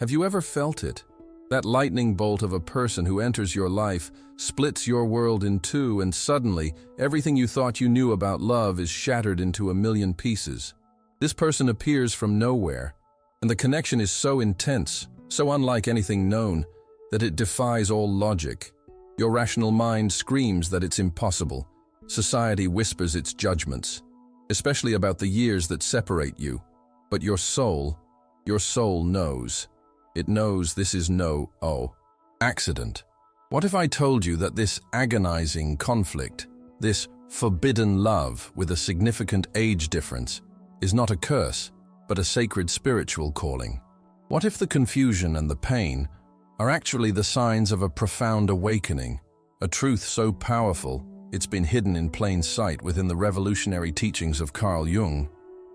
Have you ever felt it? That lightning bolt of a person who enters your life, splits your world in two, and suddenly, everything you thought you knew about love is shattered into a million pieces. This person appears from nowhere, and the connection is so intense, so unlike anything known, that it defies all logic. Your rational mind screams that it's impossible. Society whispers its judgments, especially about the years that separate you. But your soul knows. It knows this is no accident. What if I told you that this agonizing conflict, this forbidden love with a significant age difference, is not a curse, but a sacred spiritual calling? What if the confusion and the pain are actually the signs of a profound awakening, a truth so powerful it's been hidden in plain sight within the revolutionary teachings of Carl Jung?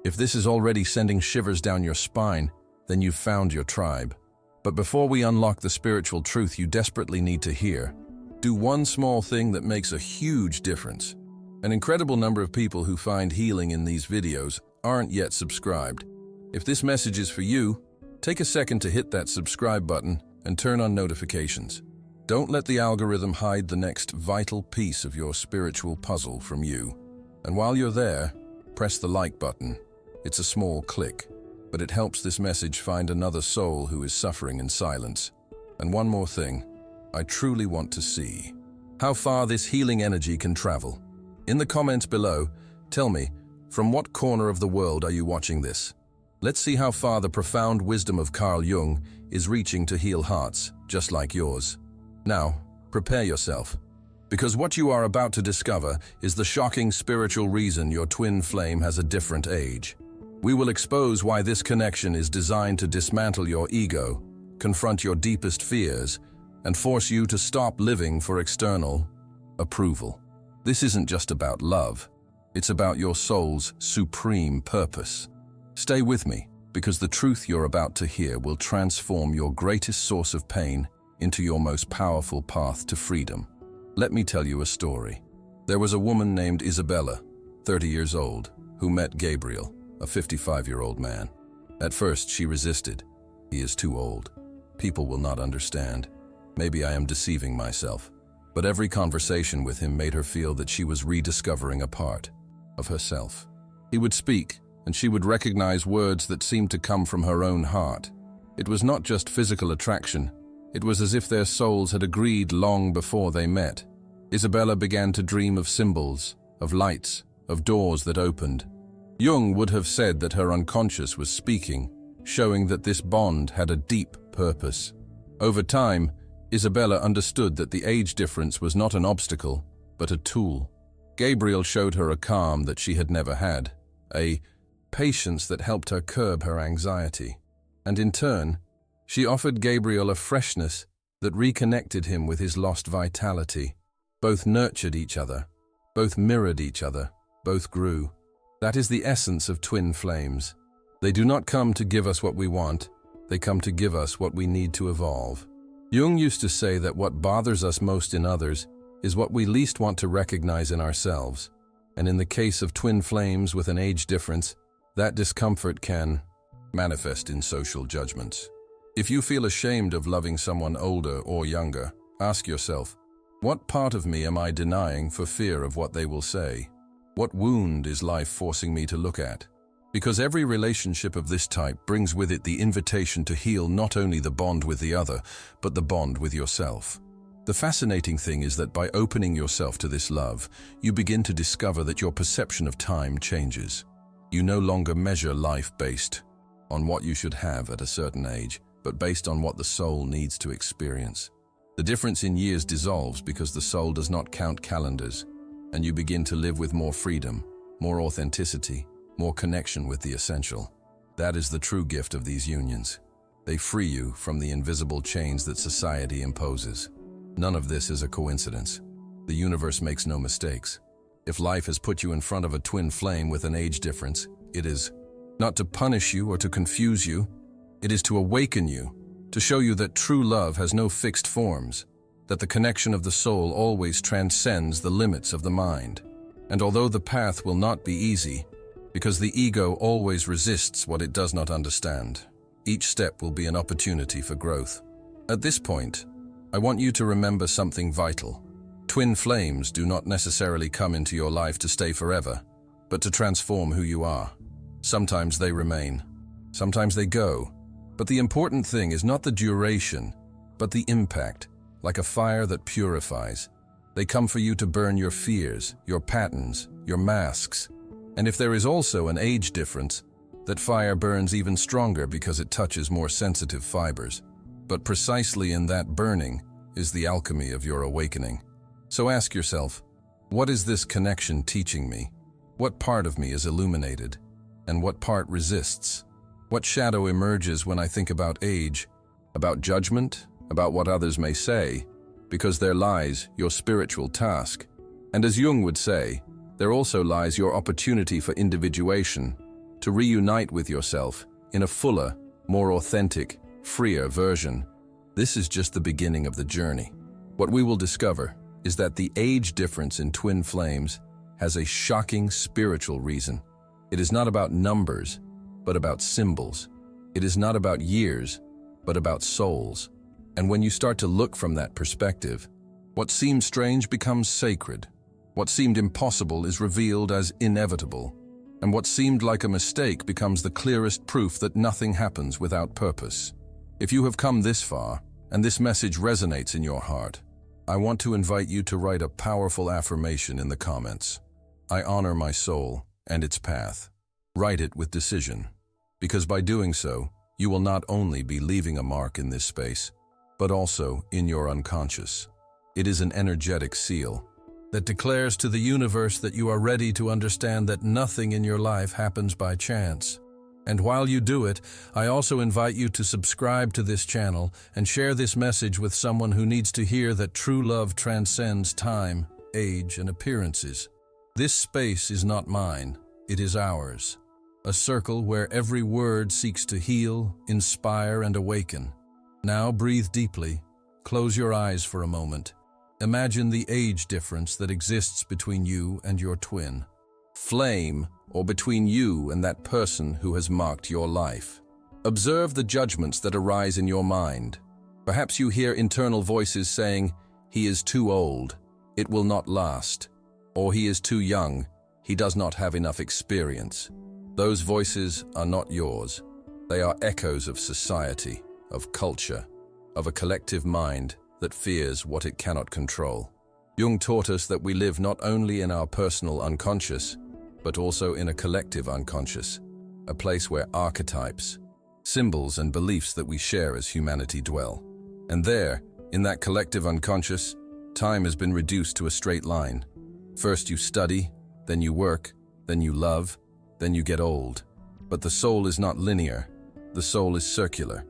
If this is already sending shivers down your spine, then you've found your tribe. But before we unlock the spiritual truth you desperately need to hear, do one small thing that makes a huge difference. An incredible number of people who find healing in these videos aren't yet subscribed. If this message is for you, take a second to hit that subscribe button and turn on notifications. Don't let the algorithm hide the next vital piece of your spiritual puzzle from you. And while you're there, press the like button. It's a small click, but it helps this message find another soul who is suffering in silence. And one more thing, I truly want to see how far this healing energy can travel. In the comments below, tell me, from what corner of the world are you watching this? Let's see how far the profound wisdom of Carl Jung is reaching to heal hearts just like yours. Now, prepare yourself, because what you are about to discover is the shocking spiritual reason your twin flame has a different age. We will expose why this connection is designed to dismantle your ego, confront your deepest fears, and force you to stop living for external approval. This isn't just about love. It's about your soul's supreme purpose. Stay with me, because the truth you're about to hear will transform your greatest source of pain into your most powerful path to freedom. Let me tell you a story. There was a woman named Isabella, 30 years old, who met Gabriel, a 55-year-old man. At first, she resisted. He is too old. People will not understand. Maybe I am deceiving myself. But every conversation with him made her feel that she was rediscovering a part of herself. He would speak, and she would recognize words that seemed to come from her own heart. It was not just physical attraction. It was as if their souls had agreed long before they met. Isabella began to dream of symbols, of lights, of doors that opened. Jung would have said that her unconscious was speaking, showing that this bond had a deep purpose. Over time, Isabella understood that the age difference was not an obstacle, but a tool. Gabriel showed her a calm that she had never had, a patience that helped her curb her anxiety. And in turn, she offered Gabriel a freshness that reconnected him with his lost vitality. Both nurtured each other, both mirrored each other, both grew. That is the essence of twin flames. They do not come to give us what we want, they come to give us what we need to evolve. Jung used to say that what bothers us most in others is what we least want to recognize in ourselves. And in the case of twin flames with an age difference, that discomfort can manifest in social judgments. If you feel ashamed of loving someone older or younger, ask yourself, what part of me am I denying for fear of what they will say? What wound is life forcing me to look at? Because every relationship of this type brings with it the invitation to heal not only the bond with the other, but the bond with yourself. The fascinating thing is that by opening yourself to this love, you begin to discover that your perception of time changes. You no longer measure life based on what you should have at a certain age, but based on what the soul needs to experience. The difference in years dissolves because the soul does not count calendars, and you begin to live with more freedom, more authenticity, more connection with the essential. That is the true gift of these unions. They free you from the invisible chains that society imposes. None of this is a coincidence. The universe makes no mistakes. If life has put you in front of a twin flame with an age difference, it is not to punish you or to confuse you. It is to awaken you, to show you that true love has no fixed forms, that the connection of the soul always transcends the limits of the mind. And although the path will not be easy, because the ego always resists what it does not understand, Each step will be an opportunity for growth. At this point, I want you to remember something vital. Twin flames do not necessarily come into your life to stay forever, but to transform who you are. Sometimes they remain, sometimes they go, but the important thing is not the duration, but the impact, like a fire that purifies. They come for you to burn your fears, your patterns, your masks. And if there is also an age difference, that fire burns even stronger because it touches more sensitive fibers. But precisely in that burning is the alchemy of your awakening. So ask yourself, what is this connection teaching me? What part of me is illuminated? And what part resists? What shadow emerges when I think about age, about judgment, about what others may say? Because there lies your spiritual task. And as Jung would say, there also lies your opportunity for individuation, to reunite with yourself in a fuller, more authentic, freer version. This is just the beginning of the journey. What we will discover is that the age difference in twin flames has a shocking spiritual reason. It is not about numbers, but about symbols. It is not about years, but about souls. And when you start to look from that perspective, what seemed strange becomes sacred. What seemed impossible is revealed as inevitable. And what seemed like a mistake becomes the clearest proof that nothing happens without purpose. If you have come this far, and this message resonates in your heart, I want to invite you to write a powerful affirmation in the comments. I honor my soul and its path. Write it with decision, because by doing so, you will not only be leaving a mark in this space, but also in your unconscious. It is an energetic seal that declares to the universe that you are ready to understand that nothing in your life happens by chance. And while you do it, I also invite you to subscribe to this channel and share this message with someone who needs to hear that true love transcends time, age, and appearances. This space is not mine, it is ours. A circle where every word seeks to heal, inspire, and awaken. Now breathe deeply. Close your eyes for a moment. Imagine the age difference that exists between you and your twin flame, or between you and that person who has marked your life. Observe the judgments that arise in your mind. Perhaps you hear internal voices saying, "He is too old, it will not last," or "He is too young, he does not have enough experience." Those voices are not yours. They are echoes of society, of culture, of a collective mind that fears what it cannot control. Jung taught us that we live not only in our personal unconscious, but also in a collective unconscious, a place where archetypes, symbols, and beliefs that we share as humanity dwell. And there, in that collective unconscious, time has been reduced to a straight line. First you study, then you work, then you love, then you get old. But the soul is not linear, the soul is circular,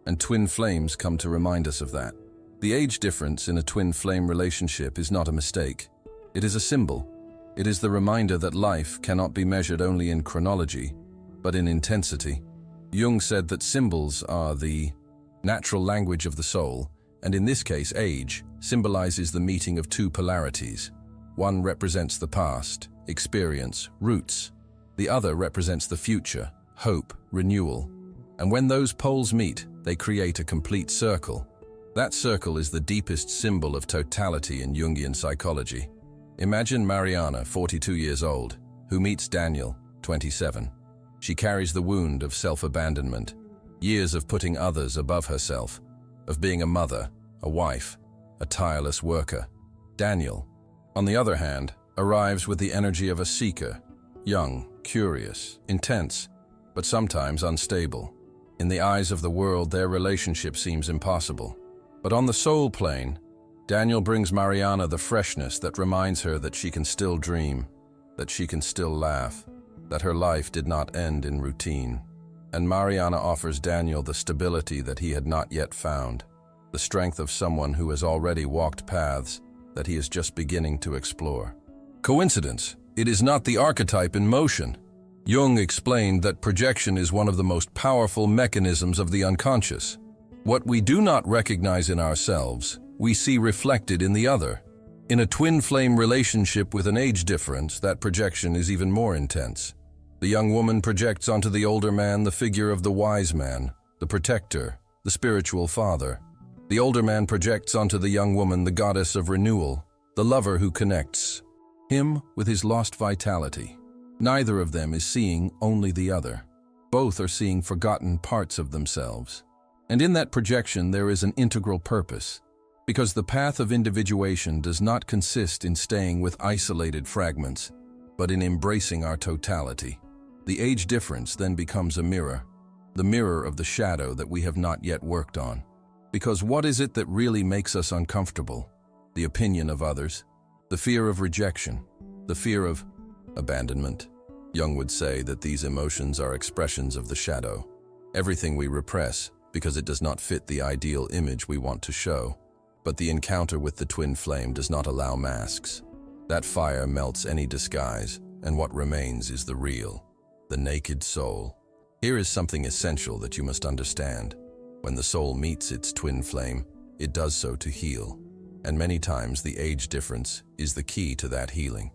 and twin flames come to remind us of that. The age difference in a twin flame relationship is not a mistake. It is a symbol. It is the reminder that life cannot be measured only in chronology, but in intensity. Jung said that symbols are the natural language of the soul, and in this case, age symbolizes the meeting of two polarities. One represents the past, experience, roots. The other represents the future, hope, renewal. And when those poles meet, they create a complete circle. That circle is the deepest symbol of totality in Jungian psychology. Imagine Mariana, 42 years old, who meets Daniel, 27. She carries the wound of self-abandonment, years of putting others above herself, of being a mother, a wife, a tireless worker. Daniel, on the other hand, arrives with the energy of a seeker, young, curious, intense, but sometimes unstable. In the eyes of the world, their relationship seems impossible. But on the soul plane, Daniel brings Mariana the freshness that reminds her that she can still dream, that she can still laugh, that her life did not end in routine. And Mariana offers Daniel the stability that he had not yet found, the strength of someone who has already walked paths that he is just beginning to explore. Coincidence? It is not the archetype in motion. Jung explained that projection is one of the most powerful mechanisms of the unconscious. What we do not recognize in ourselves, we see reflected in the other. In a twin flame relationship with an age difference, that projection is even more intense. The young woman projects onto the older man the figure of the wise man, the protector, the spiritual father. The older man projects onto the young woman the goddess of renewal, the lover who connects him with his lost vitality. Neither of them is seeing only the other. Both are seeing forgotten parts of themselves. And in that projection there is an integral purpose, because the path of individuation does not consist in staying with isolated fragments, but in embracing our totality. The age difference then becomes a mirror, the mirror of the shadow that we have not yet worked on. Because what is it that really makes us uncomfortable? The opinion of others, the fear of rejection, the fear of abandonment. Jung would say that these emotions are expressions of the shadow. Everything we repress because it does not fit the ideal image we want to show. But the encounter with the twin flame does not allow masks. That fire melts any disguise, and what remains is the real, the naked soul. Here is something essential that you must understand. When the soul meets its twin flame, it does so to heal. And many times the age difference is the key to that healing.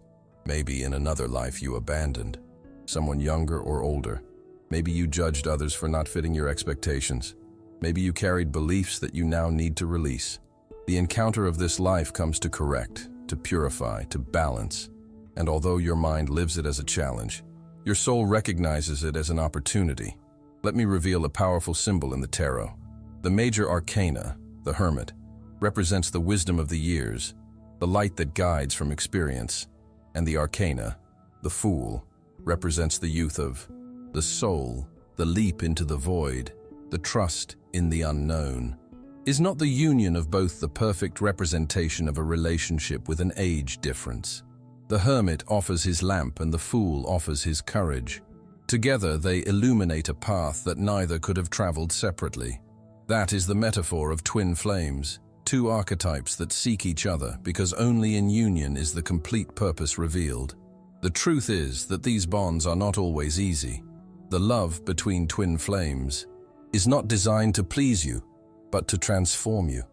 Maybe in another life you abandoned someone younger or older. Maybe you judged others for not fitting your expectations. Maybe you carried beliefs that you now need to release. The encounter of this life comes to correct, to purify, to balance. And although your mind lives it as a challenge, your soul recognizes it as an opportunity. Let me reveal a powerful symbol in the tarot. The major arcana, the hermit, represents the wisdom of the years, the light that guides from experience. And the arcana, the fool, represents the youth of the soul, the leap into the void, the trust in the unknown. Is not the union of both the perfect representation of a relationship with an age difference? The hermit offers his lamp and the fool offers his courage. Together they illuminate a path that neither could have traveled separately. That is the metaphor of twin flames, two archetypes that seek each other because only in union is the complete purpose revealed. The truth is that these bonds are not always easy. The love between twin flames is not designed to please you, but to transform you.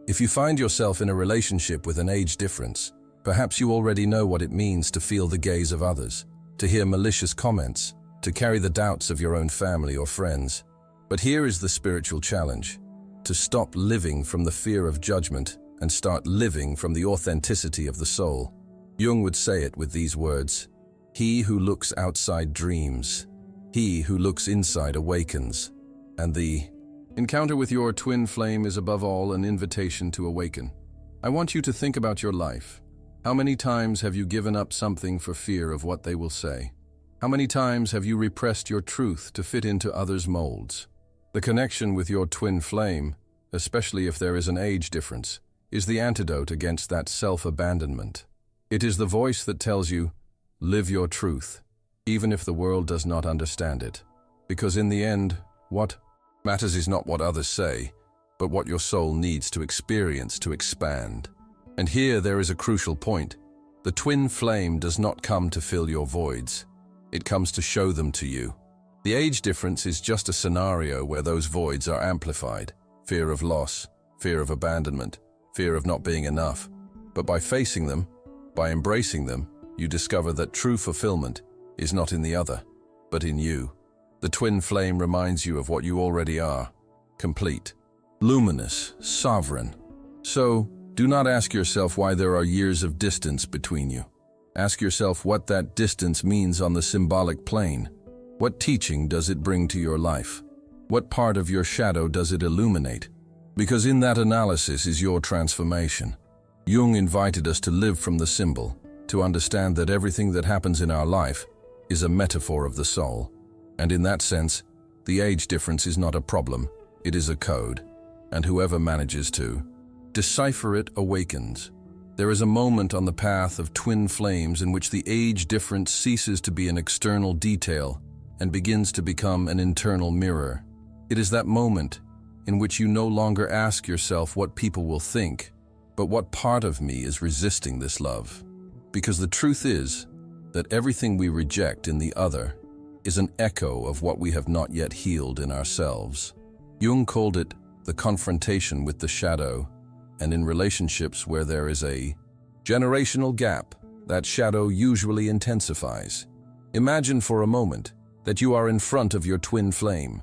If you find yourself in a relationship with an age difference, perhaps you already know what it means to feel the gaze of others, to hear malicious comments, to carry the doubts of your own family or friends. But here is the spiritual challenge: to stop living from the fear of judgment and start living from the authenticity of the soul. Jung would say it with these words: "He who looks outside dreams. He who looks inside awakens." And the encounter with your twin flame is above all an invitation to awaken. I want you to think about your life. How many times have you given up something for fear of what they will say? How many times have you repressed your truth to fit into others' molds? The connection with your twin flame, especially if there is an age difference, is the antidote against that self-abandonment. It is the voice that tells you, live your truth, even if the world does not understand it. Because in the end, what matters is not what others say, but what your soul needs to experience to expand. And here there is a crucial point. The twin flame does not come to fill your voids. It comes to show them to you. The age difference is just a scenario where those voids are amplified. Fear of loss, fear of abandonment, fear of not being enough. But by facing them, by embracing them, you discover that true fulfillment is not in the other, but in you. The twin flame reminds you of what you already are: complete, luminous, sovereign. So, do not ask yourself why there are years of distance between you. Ask yourself what that distance means on the symbolic plane. What teaching does it bring to your life? What part of your shadow does it illuminate? Because in that analysis is your transformation. Jung invited us to live from the symbol, to understand that everything that happens in our life is a metaphor of the soul. And in that sense, the age difference is not a problem, it is a code. And whoever manages to decipher it awakens. There is a moment on the path of twin flames in which the age difference ceases to be an external detail and begins to become an internal mirror. It is that moment in which you no longer ask yourself what people will think, but what part of me is resisting this love. Because the truth is that everything we reject in the other is an echo of what we have not yet healed in ourselves. Jung called it the confrontation with the shadow, and in relationships where there is a generational gap, that shadow usually intensifies. Imagine for a moment that you are in front of your twin flame.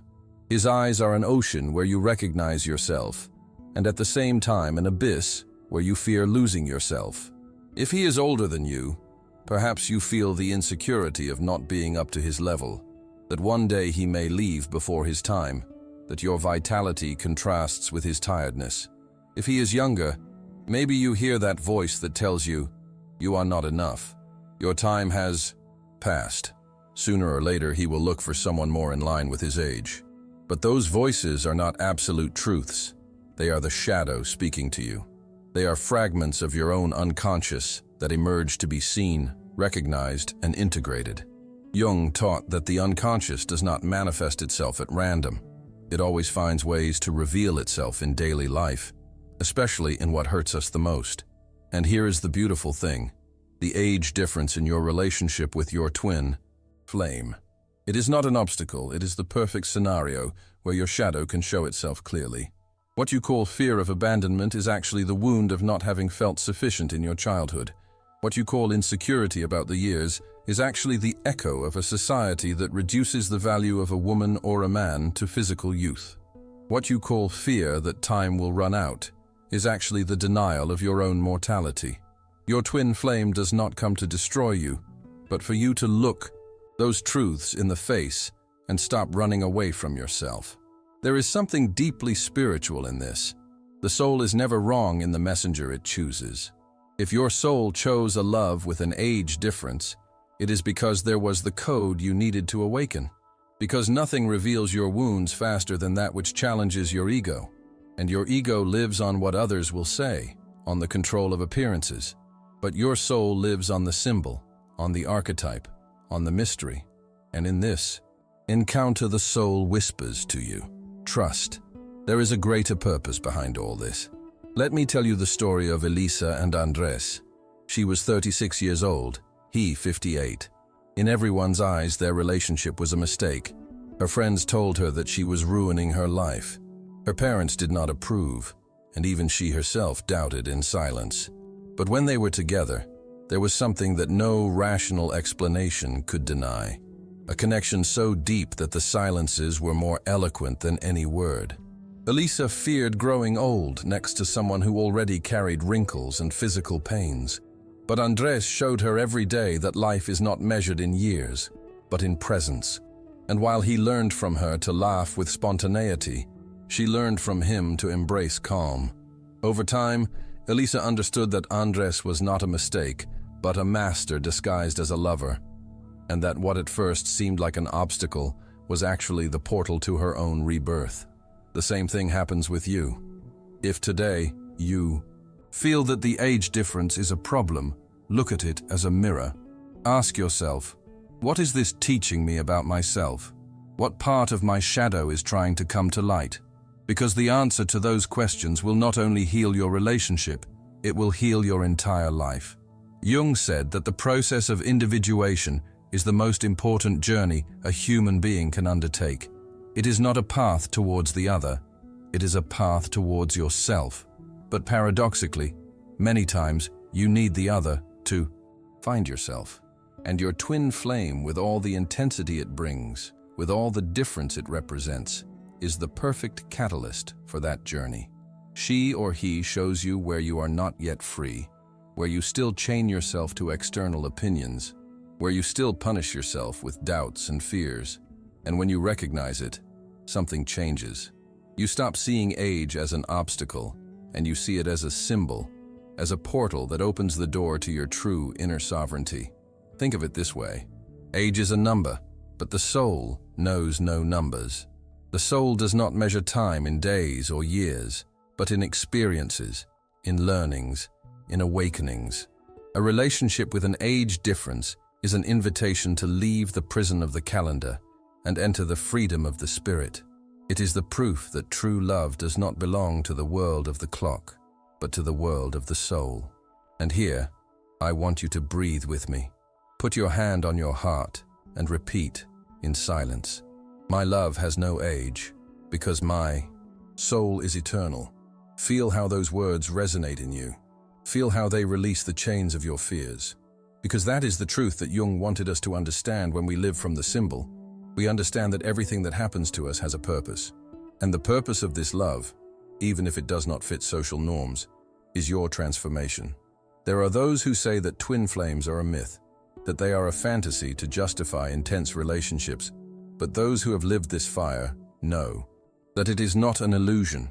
His eyes are an ocean where you recognize yourself, and at the same time an abyss where you fear losing yourself. If he is older than you, perhaps you feel the insecurity of not being up to his level, that one day he may leave before his time, that your vitality contrasts with his tiredness. If he is younger, maybe you hear that voice that tells you, you are not enough. Your time has passed. Sooner or later he will look for someone more in line with his age. But those voices are not absolute truths. They are the shadow speaking to you. They are fragments of your own unconscious that emerge to be seen, recognized, and integrated. Jung taught that the unconscious does not manifest itself at random. It always finds ways to reveal itself in daily life, especially in what hurts us the most. And here is the beautiful thing: the age difference in your relationship with your twin flame. It is not an obstacle, it is the perfect scenario where your shadow can show itself clearly. What you call fear of abandonment is actually the wound of not having felt sufficient in your childhood. What you call insecurity about the years is actually the echo of a society that reduces the value of a woman or a man to physical youth. What you call fear that time will run out is actually the denial of your own mortality. Your twin flame does not come to destroy you, but for you to look those truths in the face and stop running away from yourself. There is something deeply spiritual in this. The soul is never wrong in the messenger it chooses. If your soul chose a love with an age difference, it is because there was the code you needed to awaken. Because nothing reveals your wounds faster than that which challenges your ego. And your ego lives on what others will say, on the control of appearances. But your soul lives on the symbol, on the archetype, on the mystery. And in this encounter, the soul whispers to you, trust. There is a greater purpose behind all this. Let me tell you the story of Elisa and Andres. She was 36 years old, he 58. In everyone's eyes, their relationship was a mistake. Her friends told her that she was ruining her life. Her parents did not approve, and even she herself doubted in silence. But when they were together, there was something that no rational explanation could deny. A connection so deep that the silences were more eloquent than any word. Elisa feared growing old next to someone who already carried wrinkles and physical pains. But Andres showed her every day that life is not measured in years, but in presence. And while he learned from her to laugh with spontaneity, she learned from him to embrace calm. Over time, Elisa understood that Andres was not a mistake, but a master disguised as a lover, and that what at first seemed like an obstacle was actually the portal to her own rebirth. The same thing happens with you. If today you feel that the age difference is a problem, look at it as a mirror. Ask yourself, what is this teaching me about myself? What part of my shadow is trying to come to light? Because the answer to those questions will not only heal your relationship, it will heal your entire life. Jung said that the process of individuation is the most important journey a human being can undertake. It is not a path towards the other, it is a path towards yourself. But paradoxically, many times you need the other to find yourself. And your twin flame, with all the intensity it brings, with all the difference it represents, is the perfect catalyst for that journey. She or he shows you where you are not yet free, where you still chain yourself to external opinions, where you still punish yourself with doubts and fears. And when you recognize it, something changes. You stop seeing age as an obstacle, and you see it as a symbol, as a portal that opens the door to your true inner sovereignty. Think of it this way. Age is a number, but the soul knows no numbers. The soul does not measure time in days or years, but in experiences, in learnings, in awakenings. A relationship with an age difference is an invitation to leave the prison of the calendar and enter the freedom of the spirit. It is the proof that true love does not belong to the world of the clock, but to the world of the soul. And here, I want you to breathe with me. Put your hand on your heart and repeat in silence, my love has no age, because my soul is eternal. Feel how those words resonate in you. Feel how they release the chains of your fears. Because that is the truth that Jung wanted us to understand when we live from the symbol. We understand that everything that happens to us has a purpose. And the purpose of this love, even if it does not fit social norms, is your transformation. There are those who say that twin flames are a myth, that they are a fantasy to justify intense relationships, but those who have lived this fire know that it is not an illusion.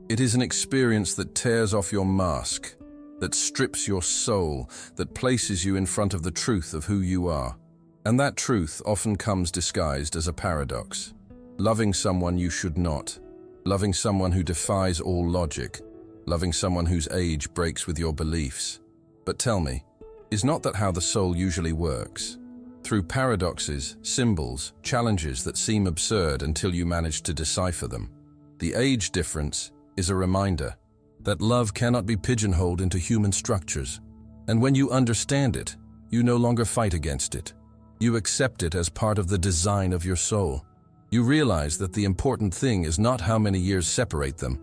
It is an experience that tears off your mask, that strips your soul, that places you in front of the truth of who you are. And that truth often comes disguised as a paradox. Loving someone you should not, loving someone who defies all logic, loving someone whose age breaks with your beliefs. But tell me, is not that how the soul usually works? Through paradoxes, symbols, challenges that seem absurd until you manage to decipher them. The age difference is a reminder that love cannot be pigeonholed into human structures. And when you understand it, you no longer fight against it. You accept it as part of the design of your soul. You realize that the important thing is not how many years separate them,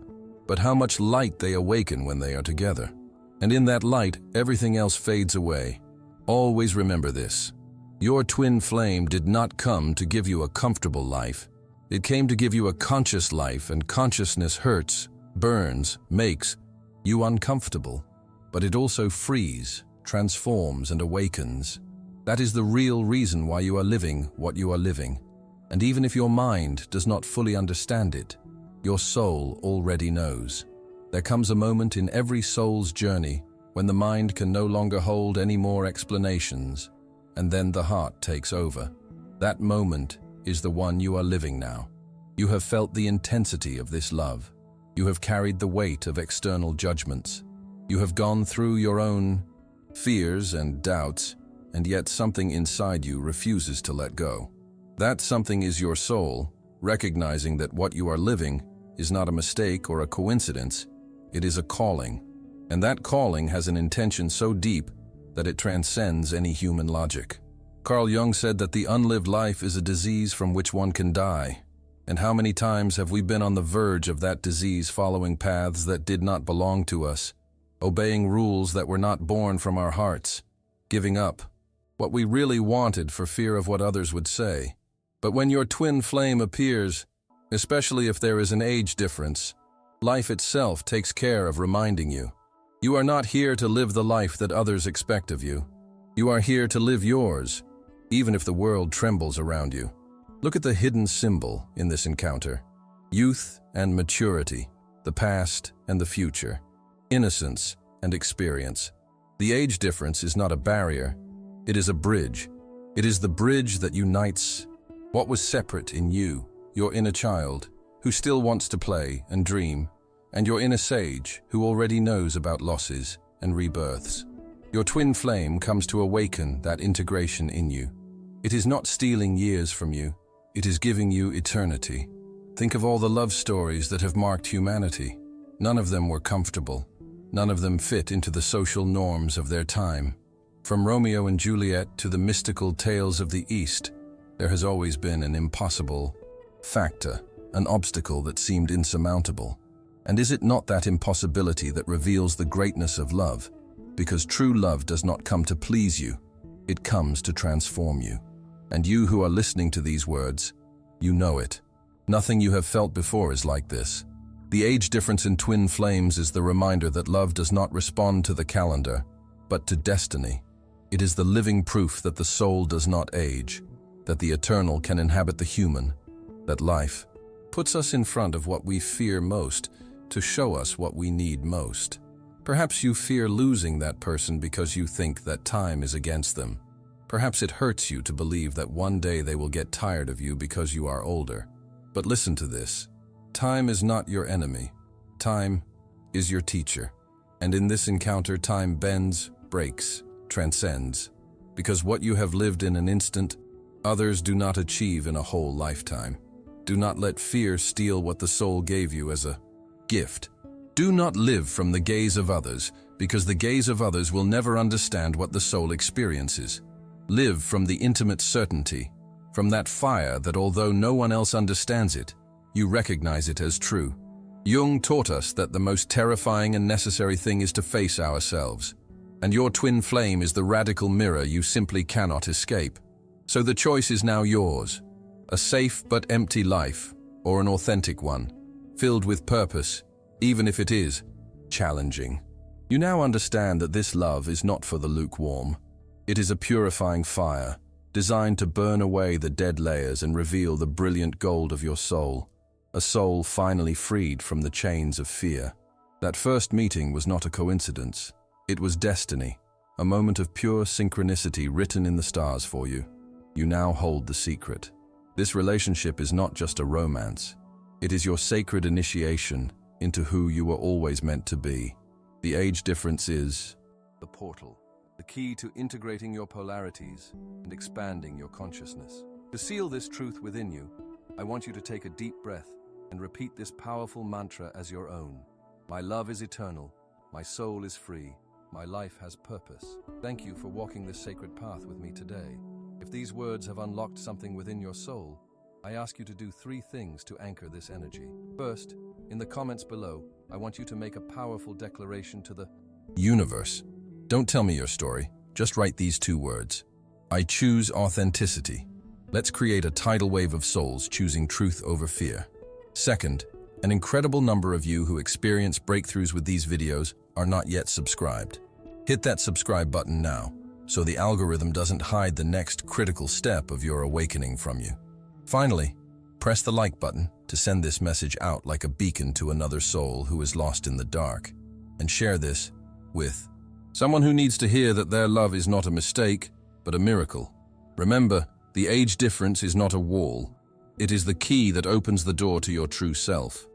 but how much light they awaken when they are together. And in that light, everything else fades away. Always remember this. Your twin flame did not come to give you a comfortable life. It came to give you a conscious life, and consciousness hurts, burns, makes you uncomfortable. But it also frees, transforms, and awakens. That is the real reason why you are living what you are living. And even if your mind does not fully understand it, your soul already knows. There comes a moment in every soul's journey when the mind can no longer hold any more explanations, and then the heart takes over. That moment is the one you are living now. You have felt the intensity of this love. You have carried the weight of external judgments. You have gone through your own fears and doubts, and yet something inside you refuses to let go. That something is your soul, recognizing that what you are living is not a mistake or a coincidence. It is a calling, and that calling has an intention so deep that it transcends any human logic. Carl Jung said that the unlived life is a disease from which one can die. And how many times have we been on the verge of that disease, following paths that did not belong to us, obeying rules that were not born from our hearts, giving up what we really wanted for fear of what others would say. But when your twin flame appears, especially if there is an age difference, life itself takes care of reminding you. You are not here to live the life that others expect of you. You are here to live yours, even if the world trembles around you. Look at the hidden symbol in this encounter. Youth and maturity, the past and the future, innocence and experience. The age difference is not a barrier, it is a bridge. It is the bridge that unites what was separate in you, your inner child, who still wants to play and dream, and your inner sage, who already knows about losses and rebirths. Your twin flame comes to awaken that integration in you. It is not stealing years from you, it is giving you eternity. Think of all the love stories that have marked humanity. None of them were comfortable. None of them fit into the social norms of their time. From Romeo and Juliet to the mystical tales of the East, there has always been an impossible factor, an obstacle that seemed insurmountable. And is it not that impossibility that reveals the greatness of love? Because true love does not come to please you, it comes to transform you. And you who are listening to these words, you know it. Nothing you have felt before is like this. The age difference in twin flames is the reminder that love does not respond to the calendar, but to destiny. It is the living proof that the soul does not age, that the eternal can inhabit the human, that life puts us in front of what we fear most to show us what we need most. Perhaps you fear losing that person because you think that time is against them. Perhaps it hurts you to believe that one day they will get tired of you because you are older. But listen to this. Time is not your enemy. Time is your teacher. And in this encounter, time bends, breaks, transcends. Because what you have lived in an instant, others do not achieve in a whole lifetime. Do not let fear steal what the soul gave you as a gift. Do not live from the gaze of others, because the gaze of others will never understand what the soul experiences. Live from the intimate certainty, from that fire that although no one else understands it, you recognize it as true. Jung taught us that the most terrifying and necessary thing is to face ourselves. And your twin flame is the radical mirror you simply cannot escape. So the choice is now yours. A safe but empty life, or an authentic one, filled with purpose, even if it is challenging. You now understand that this love is not for the lukewarm. It is a purifying fire, designed to burn away the dead layers and reveal the brilliant gold of your soul, a soul finally freed from the chains of fear. That first meeting was not a coincidence. It was destiny, a moment of pure synchronicity written in the stars for you. You now hold the secret. This relationship is not just a romance. It is your sacred initiation into who you were always meant to be. The age difference is the portal, the key to integrating your polarities and expanding your consciousness. To seal this truth within you, I want you to take a deep breath and repeat this powerful mantra as your own. My love is eternal, my soul is free, my life has purpose. Thank you for walking this sacred path with me today. If these words have unlocked something within your soul, I ask you to do 3 things to anchor this energy. First, in the comments below, I want you to make a powerful declaration to the universe. Don't tell me your story, just write these 2 words. I choose authenticity. Let's create a tidal wave of souls choosing truth over fear. Second, an incredible number of you who experience breakthroughs with these videos are not yet subscribed. Hit that subscribe button now, so the algorithm doesn't hide the next critical step of your awakening from you. Finally, press the like button to send this message out like a beacon to another soul who is lost in the dark, and share this with someone who needs to hear that their love is not a mistake, but a miracle. Remember, the age difference is not a wall. It is the key that opens the door to your true self.